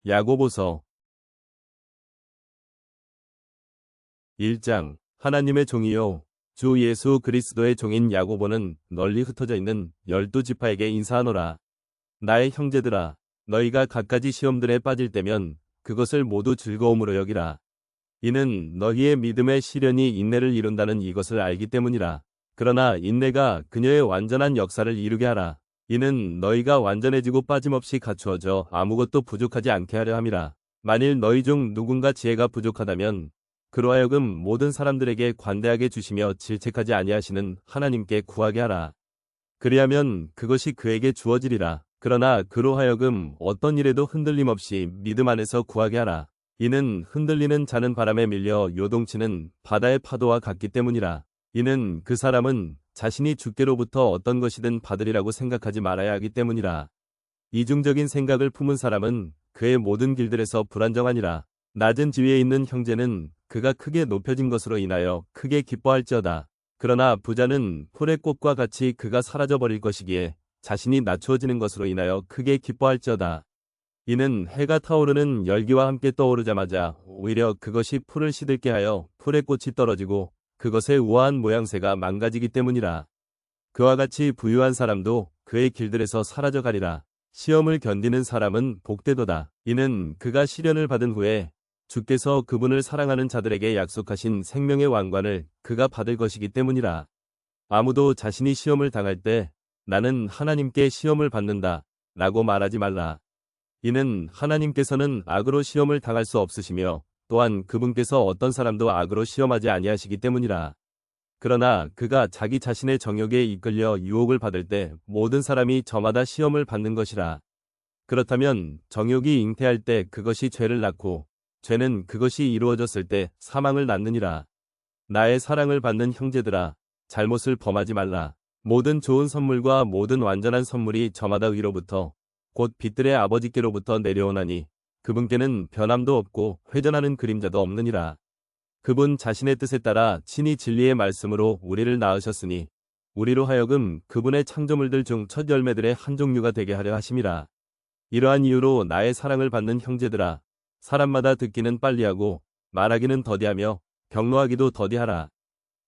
야고보서 1장. 하나님의 종이요 주 예수 그리스도의 종인 야고보는 널리 흩어져 있는 12지파에게 인사하노라. 나의 형제들아, 너희가 갖가지 시험들에 빠질 때면 그것을 모두 즐거움으로 여기라. 이는 너희의 믿음의 시련이 인내를 이룬다는 이것을 알기 때문이라. 그러나 인내가 그녀의 완전한 역사를 이루게 하라. 이는 너희가 완전해지고 빠짐없이 갖추어져 아무것도 부족하지 않게 하려 함이라. 만일 너희 중 누군가 지혜가 부족하다면 그로 하여금 모든 사람들에게 관대하게 주시며 질책하지 아니하시는 하나님께 구하게 하라. 그리하면 그것이 그에게 주어지리라. 그러나 그로 하여금 어떤 일에도 흔들림 없이 믿음 안에서 구하게 하라. 이는 흔들리는 자는 바람에 밀려 요동치는 바다의 파도와 같기 때문이라. 이는 그 사람은 자신이 주께로부터 어떤 것이든 받으리라고 생각하지 말아야 하기 때문이라. 이중적인 생각을 품은 사람은 그의 모든 길들에서 불안정하니라. 낮은 지위에 있는 형제는 그가 크게 높여진 것으로 인하여 크게 기뻐할지어다. 그러나 부자는 풀의 꽃과 같이 그가 사라져버릴 것이기에 자신이 낮추어지는 것으로 인하여 크게 기뻐할지어다. 이는 해가 타오르는 열기와 함께 떠오르자마자 오히려 그것이 풀을 시들게 하여 풀의 꽃이 떨어지고 그것의 우아한 모양새가 망가지기 때문이라. 그와 같이 부유한 사람도 그의 길들에서 사라져가리라. 시험을 견디는 사람은 복되도다. 이는 그가 시련을 받은 후에 주께서 그분을 사랑하는 자들에게 약속하신 생명의 왕관을 그가 받을 것이기 때문이라. 아무도 자신이 시험을 당할 때 나는 하나님께 시험을 받는다 라고 말하지 말라. 이는 하나님께서는 악으로 시험을 당할 수 없으시며 또한 그분께서 어떤 사람도 악으로 시험하지 아니하시기 때문이라. 그러나 그가 자기 자신의 정욕에 이끌려 유혹을 받을 때 모든 사람이 저마다 시험을 받는 것이라. 그렇다면 정욕이 잉태할 때 그것이 죄를 낳고 죄는 그것이 이루어졌을 때 사망을 낳느니라. 나의 사랑을 받는 형제들아, 잘못을 범하지 말라. 모든 좋은 선물과 모든 완전한 선물이 저마다 위로부터 곧 빛들의 아버지께로부터 내려오나니 그분께는 변함도 없고 회전하는 그림자도 없느니라. 그분 자신의 뜻에 따라 친히 진리의 말씀으로 우리를 낳으셨으니 우리로 하여금 그분의 창조물들 중 첫 열매들의 한 종류가 되게 하려 하심이라. 이러한 이유로 나의 사랑을 받는 형제들아, 사람마다 듣기는 빨리하고 말하기는 더디하며 격노하기도 더디하라.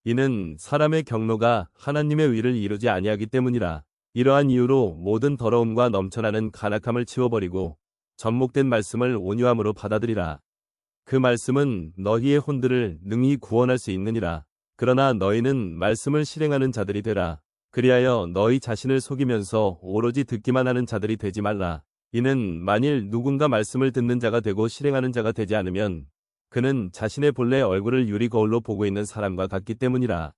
이는 사람의 격노가 하나님의 의를 이루지 아니하기 때문이라. 이러한 이유로 모든 더러움과 넘쳐나는 간악함을 치워버리고 접목된 말씀을 온유함으로 받아들이라. 그 말씀은 너희의 혼들을 능히 구원할 수 있느니라. 그러나 너희는 말씀을 실행하는 자들이 되라. 그리하여 너희 자신을 속이면서 오로지 듣기만 하는 자들이 되지 말라. 이는 만일 누군가 말씀을 듣는 자가 되고 실행하는 자가 되지 않으면 그는 자신의 본래 얼굴을 유리 거울로 보고 있는 사람과 같기 때문이라.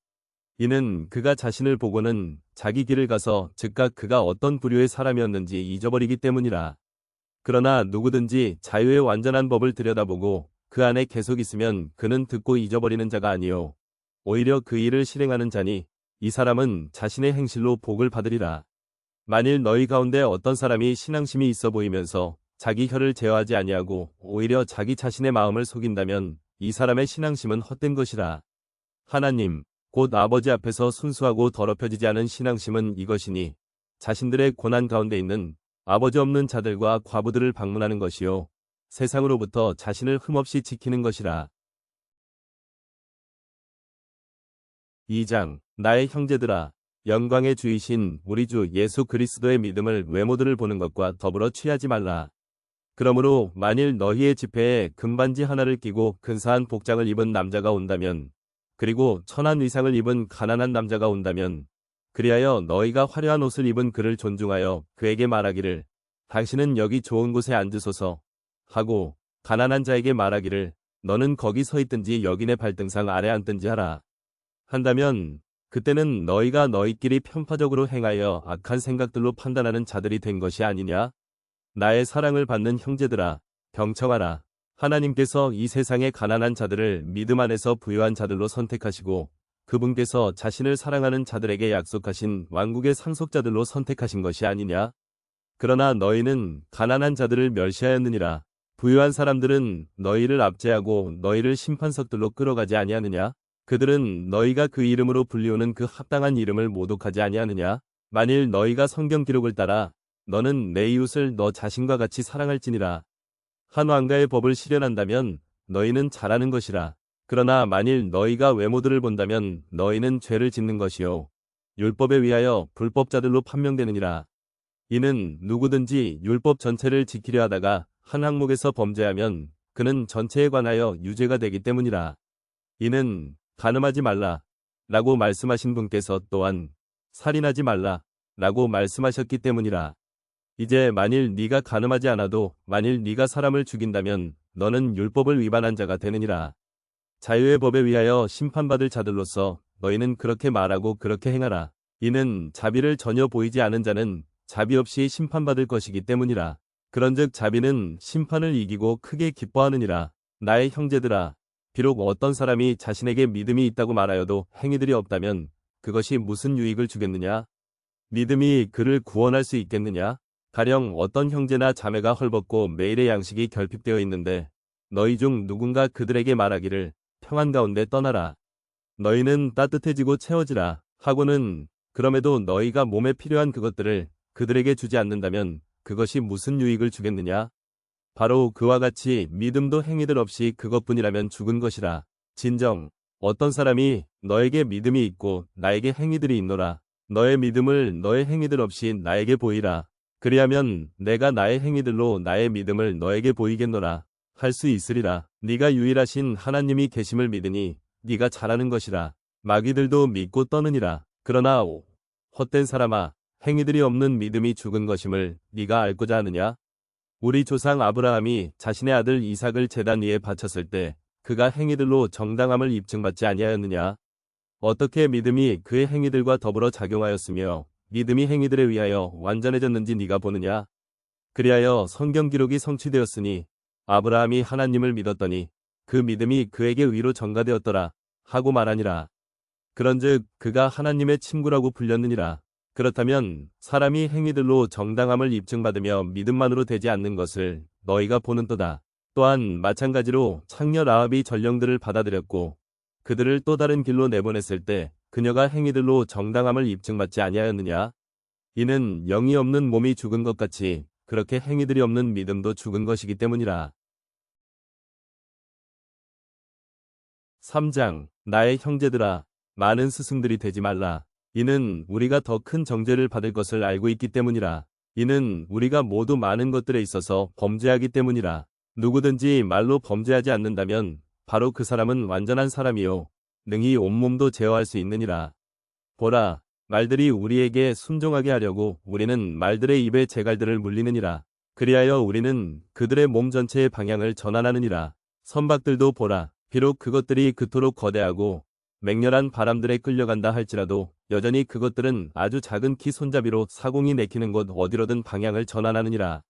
이는 그가 자신을 보고는 자기 길을 가서 즉각 그가 어떤 부류의 사람이었는지 잊어버리기 때문이라. 그러나 누구든지 자유의 완전한 법을 들여다보고 그 안에 계속 있으면 그는 듣고 잊어버리는 자가 아니요 오히려 그 일을 실행하는 자니 이 사람은 자신의 행실로 복을 받으리라. 만일 너희 가운데 어떤 사람이 신앙심이 있어 보이면서 자기 혀를 제어하지 아니하고 오히려 자기 자신의 마음을 속인다면 이 사람의 신앙심은 헛된 것이라. 하나님, 곧 아버지 앞에서 순수하고 더럽혀지지 않은 신앙심은 이것이니 자신들의 고난 가운데 있는 아버지 없는 자들과 과부들을 방문하는 것이요 세상으로부터 자신을 흠없이 지키는 것이라. 2장. 나의 형제들아, 영광의 주이신 우리 주 예수 그리스도의 믿음을 외모들을 보는 것과 더불어 취하지 말라. 그러므로 만일 너희의 집회에 금반지 하나를 끼고 근사한 복장을 입은 남자가 온다면 그리고 천한 의상을 입은 가난한 남자가 온다면 그리하여 너희가 화려한 옷을 입은 그를 존중하여 그에게 말하기를 당신은 여기 좋은 곳에 앉으소서 하고 가난한 자에게 말하기를 너는 거기 서 있든지 여기 내 발등상 아래 앉든지 하라. 한다면 그때는 너희가 너희끼리 편파적으로 행하여 악한 생각들로 판단하는 자들이 된 것이 아니냐? 나의 사랑을 받는 형제들아, 경청하라. 하나님께서 이 세상의 가난한 자들을 믿음 안에서 부유한 자들로 선택하시고 그분께서 자신을 사랑하는 자들에게 약속하신 왕국의 상속자들로 선택하신 것이 아니냐? 그러나 너희는 가난한 자들을 멸시하였느니라. 부유한 사람들은 너희를 압제하고 너희를 심판석들로 끌어가지 아니하느냐? 그들은 너희가 그 이름으로 불리우는 그 합당한 이름을 모독하지 아니하느냐? 만일 너희가 성경 기록을 따라 너는 내 이웃을 너 자신과 같이 사랑할지니라 한 왕가의 법을 실현한다면 너희는 잘하는 것이라. 그러나 만일 너희가 외모들을 본다면 너희는 죄를 짓는 것이요 율법에 의하여 불법자들로 판명되느니라. 이는 누구든지 율법 전체를 지키려 하다가 한 항목에서 범죄하면 그는 전체에 관하여 유죄가 되기 때문이라. 이는 간음하지 말라 라고 말씀하신 분께서 또한 살인하지 말라 라고 말씀하셨기 때문이라. 이제 만일 네가 간음하지 않아도 만일 네가 사람을 죽인다면 너는 율법을 위반한 자가 되느니라. 자유의 법에 의하여 심판받을 자들로서 너희는 그렇게 말하고 그렇게 행하라. 이는 자비를 전혀 보이지 않은 자는 자비 없이 심판받을 것이기 때문이라. 그런즉 자비는 심판을 이기고 크게 기뻐하느니라. 나의 형제들아, 비록 어떤 사람이 자신에게 믿음이 있다고 말하여도 행위들이 없다면 그것이 무슨 유익을 주겠느냐? 믿음이 그를 구원할 수 있겠느냐? 가령 어떤 형제나 자매가 헐벗고 매일의 양식이 결핍되어 있는데 너희 중 누군가 그들에게 말하기를 평안 가운데 떠나라. 너희는 따뜻해지고 채워지라 하고는 그럼에도 너희가 몸에 필요한 그것들을 그들에게 주지 않는다면 그것이 무슨 유익을 주겠느냐? 바로 그와 같이 믿음도 행위들 없이 그것뿐이라면 죽은 것이라. 진정 어떤 사람이 너에게 믿음이 있고 나에게 행위들이 있노라. 너의 믿음을 너의 행위들 없이 나에게 보이라. 그리하면 내가 나의 행위들로 나의 믿음을 너에게 보이겠노라 할 수 있으리라. 네가 유일하신 하나님이 계심을 믿으니 네가 잘하는 것이라. 마귀들도 믿고 떠느니라. 그러나 헛된 사람아, 행위들이 없는 믿음이 죽은 것임을 네가 알고자 하느냐? 우리 조상 아브라함이 자신의 아들 이삭을 제단 위에 바쳤을 때 그가 행위들로 정당함을 입증받지 아니하였느냐? 어떻게 믿음이 그의 행위들과 더불어 작용하였으며 믿음이 행위들에 의하여 완전해졌는지 네가 보느냐? 그리하여 성경 기록이 성취되었으니 아브라함이 하나님을 믿었더니 그 믿음이 그에게 의로 전가되었더라 하고 말하니라. 그런즉 그가 하나님의 친구라고 불렸느니라. 그렇다면 사람이 행위들로 정당함을 입증받으며 믿음만으로 되지 않는 것을 너희가 보는도다. 또한 마찬가지로 창녀 라합이 전령들을 받아들였고 그들을 또 다른 길로 내보냈을 때 그녀가 행위들로 정당함을 입증받지 아니하였느냐? 이는 영이 없는 몸이 죽은 것 같이 그렇게 행위들이 없는 믿음도 죽은 것이기 때문이라. 3장 나의 형제들아, 많은 스승들이 되지 말라. 이는 우리가 더 큰 정죄를 받을 것을 알고 있기 때문이라. 이는 우리가 모두 많은 것들에 있어서 범죄하기 때문이라. 누구든지 말로 범죄하지 않는다면 바로 그 사람은 완전한 사람이요 능히 온몸도 제어할 수 있느니라. 보라, 말들이 우리에게 순종하게 하려고 우리는 말들의 입에 재갈들을 물리느니라. 그리하여 우리는 그들의 몸 전체의 방향을 전환하느니라. 선박들도 보라, 비록 그것들이 그토록 거대하고 맹렬한 바람들에 끌려간다 할지라도 여전히 그것들은 아주 작은 키 손잡이로 사공이 내키는 곳 어디로든 방향을 전환하느니라.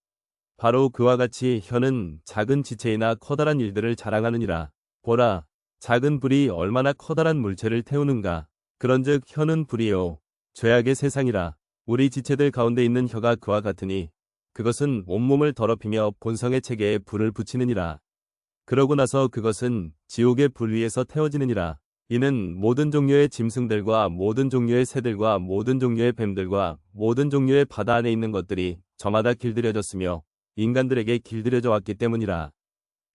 바로 그와 같이 혀는 작은 지체이나 커다란 일들을 자랑하느니라. 보라, 작은 불이 얼마나 커다란 물체를 태우는가. 그런즉 혀는 불이요 죄악의 세상이라. 우리 지체들 가운데 있는 혀가 그와 같으니 그것은 온몸을 더럽히며 본성의 체계에 불을 붙이느니라. 그러고 나서 그것은 지옥의 불 위에서 태워지느니라. 이는 모든 종류의 짐승들과 모든 종류의 새들과 모든 종류의 뱀들과 모든 종류의 바다 안에 있는 것들이 저마다 길들여졌으며 인간들에게 길들여져 왔기 때문이라.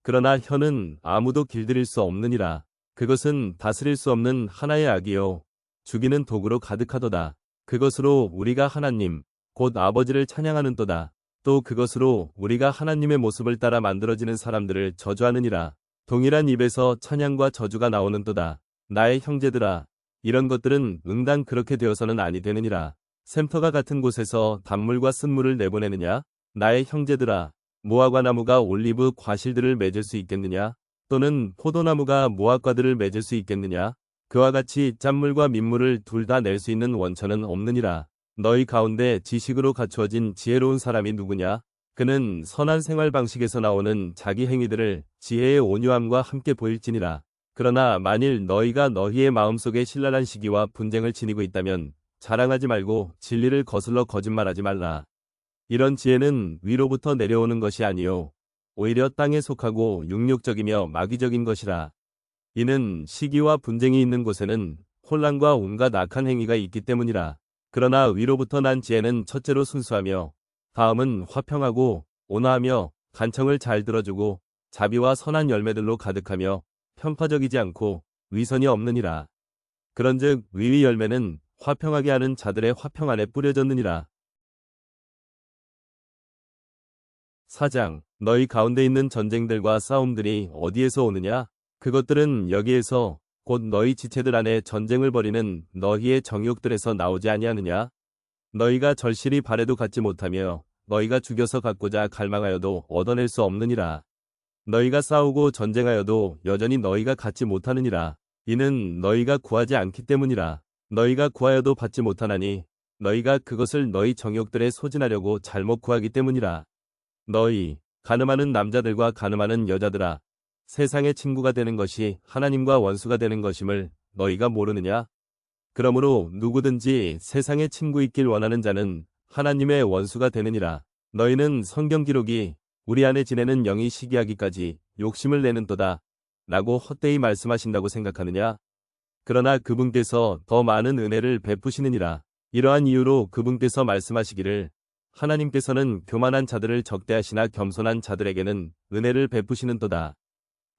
그러나 혀는 아무도 길들일 수 없느니라. 그것은 다스릴 수 없는 하나의 악이요 죽이는 도구로 가득하도다. 그것으로 우리가 하나님 곧 아버지를 찬양하는도다. 또 그것으로 우리가 하나님의 모습을 따라 만들어지는 사람들을 저주하느니라. 동일한 입에서 찬양과 저주가 나오는도다. 나의 형제들아, 이런 것들은 응당 그렇게 되어서는 아니 되느니라. 샘터가 같은 곳에서 단물과 쓴물을 내보내느냐? 나의 형제들아, 무화과 나무가 올리브 과실들을 맺을 수 있겠느냐? 또는 포도나무가 무화과들을 맺을 수 있겠느냐? 그와 같이 짠물과 민물을 둘 다 낼 수 있는 원천은 없느니라. 너희 가운데 지식으로 갖추어진 지혜로운 사람이 누구냐? 그는 선한 생활 방식에서 나오는 자기 행위들을 지혜의 온유함과 함께 보일지니라. 그러나 만일 너희가 너희의 마음속에 신랄한 시기와 분쟁을 지니고 있다면 자랑하지 말고 진리를 거슬러 거짓말하지 말라. 이런 지혜는 위로부터 내려오는 것이 아니요 오히려 땅에 속하고 육육적이며 마귀적인 것이라. 이는 시기와 분쟁이 있는 곳에는 혼란과 온갖 악한 행위가 있기 때문이라. 그러나 위로부터 난 지혜는 첫째로 순수하며 다음은 화평하고 온화하며 간청을 잘 들어주고 자비와 선한 열매들로 가득하며 편파적이지 않고 위선이 없느니라. 그런즉 의의 열매는 화평하게 하는 자들의 화평 안에 뿌려졌느니라. 4장. 너희 가운데 있는 전쟁들과 싸움들이 어디에서 오느냐? 그것들은 여기에서 곧 너희 지체들 안에 전쟁을 벌이는 너희의 정욕들에서 나오지 아니하느냐? 너희가 절실히 바래도 갖지 못하며 너희가 죽여서 갖고자 갈망하여도 얻어낼 수 없느니라. 너희가 싸우고 전쟁하여도 여전히 너희가 갖지 못하느니라. 이는 너희가 구하지 않기 때문이라. 너희가 구하여도 받지 못하나니 너희가 그것을 너희 정욕들에 소진하려고 잘못 구하기 때문이라. 너희 간음하는 남자들과 간음하는 여자들아, 세상의 친구가 되는 것이 하나님과 원수가 되는 것임을 너희가 모르느냐? 그러므로 누구든지 세상의 친구 있길 원하는 자는 하나님의 원수가 되느니라. 너희는 성경 기록이 우리 안에 지내는 영이 시기하기까지 욕심을 내는도다 라고 헛되이 말씀하신다고 생각하느냐? 그러나 그분께서 더 많은 은혜를 베푸시느니라. 이러한 이유로 그분께서 말씀하시기를 하나님께서는 교만한 자들을 적대하시나 겸손한 자들에게는 은혜를 베푸시는도다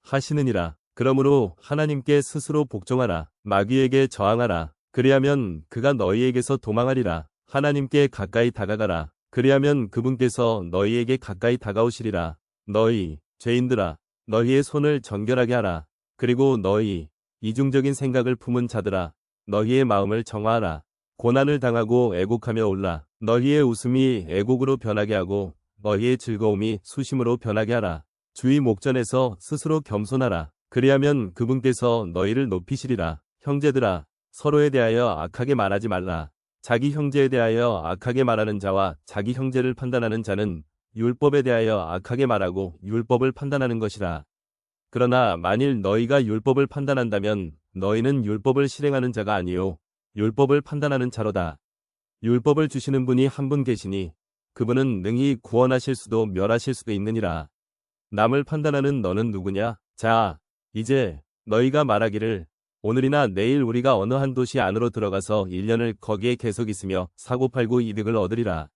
하시느니라. 그러므로 하나님께 스스로 복종하라. 마귀에게 저항하라. 그리하면 그가 너희에게서 도망하리라. 하나님께 가까이 다가가라. 그리하면 그분께서 너희에게 가까이 다가오시리라. 너희 죄인들아, 너희의 손을 정결하게 하라. 그리고 너희 이중적인 생각을 품은 자들아, 너희의 마음을 정화하라. 고난을 당하고 애곡하며 올라. 너희의 웃음이 애곡으로 변하게 하고 너희의 즐거움이 수심으로 변하게 하라. 주의 목전에서 스스로 겸손하라. 그리하면 그분께서 너희를 높이시리라. 형제들아, 서로에 대하여 악하게 말하지 말라. 자기 형제에 대하여 악하게 말하는 자와 자기 형제를 판단하는 자는 율법에 대하여 악하게 말하고 율법을 판단하는 것이라. 그러나 만일 너희가 율법을 판단한다면 너희는 율법을 실행하는 자가 아니요 율법을 판단하는 자로다. 율법을 주시는 분이 한 분 계시니 그분은 능히 구원하실 수도 멸하실 수도 있느니라. 남을 판단하는 너는 누구냐? 자, 이제 너희가 말하기를 오늘이나 내일 우리가 어느 한 도시 안으로 들어가서 1년을 거기에 계속 있으며 사고팔고 이득을 얻으리라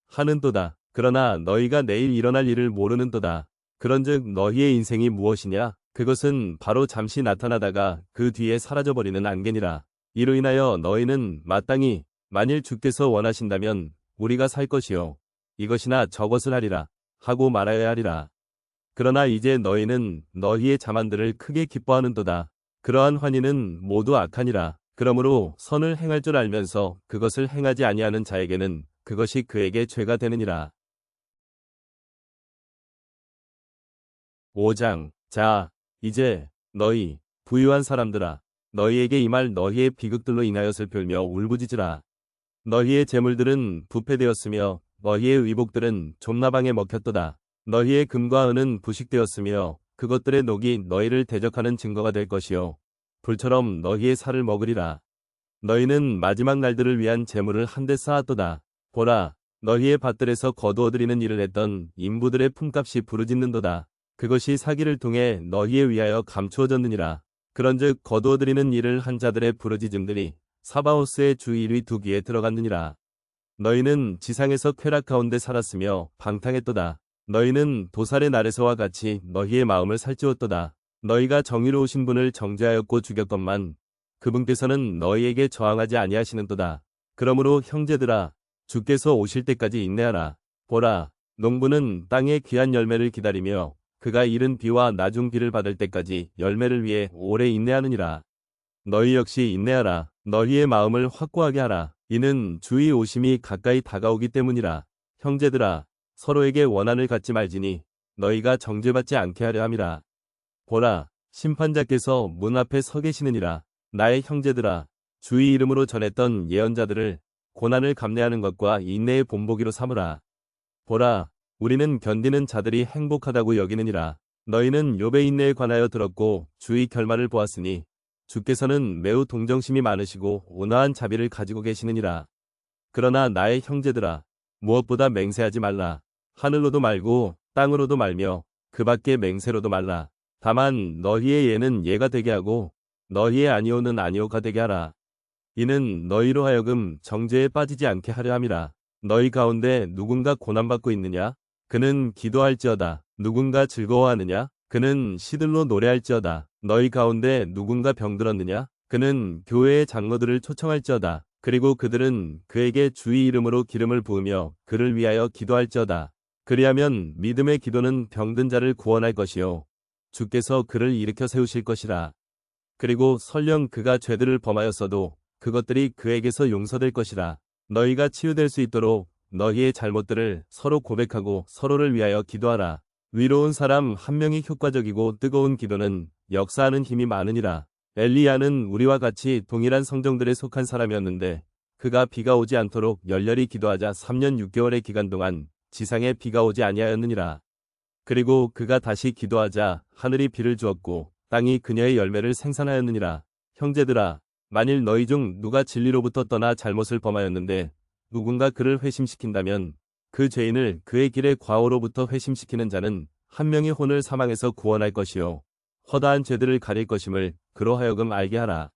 하는도다. 그러나 너희가 내일 일어날 일을 모르는도다. 그런즉 너희의 인생이 무엇이냐? 그것은 바로 잠시 나타나다가 그 뒤에 사라져버리는 안개니라. 이로 인하여 너희는 마땅히 만일 주께서 원하신다면 우리가 살 것이요 이것이나 저것을 하리라 하고 말하여야 하리라. 그러나 이제 너희는 너희의 자만들을 크게 기뻐하는도다. 그러한 환희는 모두 악하니라. 그러므로 선을 행할 줄 알면서 그것을 행하지 아니하는 자에게는 그것이 그에게 죄가 되느니라. 5장. 자, 이제 너희 부유한 사람들아, 너희에게 이 말 너희의 비극들로 인하여 슬플며 울부짖으라. 너희의 재물들은 부패되었으며 너희의 의복들은 좀나방에 먹혔도다. 너희의 금과 은은 부식되었으며 그것들의 녹이 너희를 대적하는 증거가 될 것이요 불처럼 너희의 살을 먹으리라. 너희는 마지막 날들을 위한 재물을 한데 쌓았도다. 보라, 너희의 밭들에서 거두어들이는 일을 했던 인부들의 품값이 부르짖는도다. 그것이 사기를 통해 너희에 위하여 감추어졌느니라. 그런즉 거두어들이는 일을 한 자들의 부르짖음들이 사바오스의 주 1위 두 귀에 들어갔느니라. 너희는 지상에서 쾌락 가운데 살았으며 방탕했도다. 너희는 도살의 날에서와 같이 너희의 마음을 살찌웠도다. 너희가 정의로우신 분을 정죄하였고 죽였건만 그분께서는 너희에게 저항하지 아니하시는도다. 그러므로 형제들아, 주께서 오실 때까지 인내하라. 보라, 농부는 땅의 귀한 열매를 기다리며 그가 이른 비와 나중 비를 받을 때까지 열매를 위해 오래 인내하느니라. 너희 역시 인내하라. 너희의 마음을 확고하게 하라. 이는 주의 오심이 가까이 다가오기 때문이라. 형제들아, 서로에게 원한을 갖지 말지니 너희가 정죄받지 않게 하려 함이라. 보라, 심판자께서 문 앞에 서 계시느니라. 나의 형제들아, 주의 이름으로 전했던 예언자들을 고난을 감내하는 것과 인내의 본보기로 삼으라. 보라, 우리는 견디는 자들이 행복하다고 여기느니라. 너희는 욥의 인내에 관하여 들었고 주의 결말을 보았으니 주께서는 매우 동정심이 많으시고 온화한 자비를 가지고 계시느니라. 그러나 나의 형제들아, 무엇보다 맹세하지 말라. 하늘로도 말고 땅으로도 말며 그 밖에 맹세로도 말라. 다만 너희의 예는 예가 되게 하고 너희의 아니오는 아니오가 되게 하라. 이는 너희로 하여금 정죄에 빠지지 않게 하려 함이라. 너희 가운데 누군가 고난받고 있느냐? 그는 기도할지어다. 누군가 즐거워하느냐? 그는 시들로 노래할지어다. 너희 가운데 누군가 병들었느냐? 그는 교회의 장로들을 초청할지어다. 그리고 그들은 그에게 주의 이름으로 기름을 부으며 그를 위하여 기도할지어다. 그리하면 믿음의 기도는 병든 자를 구원할 것이요 주께서 그를 일으켜 세우실 것이라. 그리고 설령 그가 죄들을 범하였어도 그것들이 그에게서 용서될 것이라. 너희가 치유될 수 있도록 너희의 잘못들을 서로 고백하고 서로를 위하여 기도하라. 위로운 사람 한 명이 효과적이고 뜨거운 기도는 역사하는 힘이 많으니라. 엘리야는 우리와 같이 동일한 성정들에 속한 사람이었는데 그가 비가 오지 않도록 열렬히 기도하자 3년 6개월의 기간 동안 지상에 비가 오지 아니하였느니라. 그리고 그가 다시 기도하자 하늘이 비를 주었고 땅이 그녀의 열매를 생산하였느니라. 형제들아, 만일 너희 중 누가 진리로부터 떠나 잘못을 범하였는데 누군가 그를 회심시킨다면 그 죄인을 그의 길의 과오로부터 회심시키는 자는 한 명이 혼을 사망에서 구원할 것이요 허다한 죄들을 가릴 것임을 그로 하여금 알게 하라.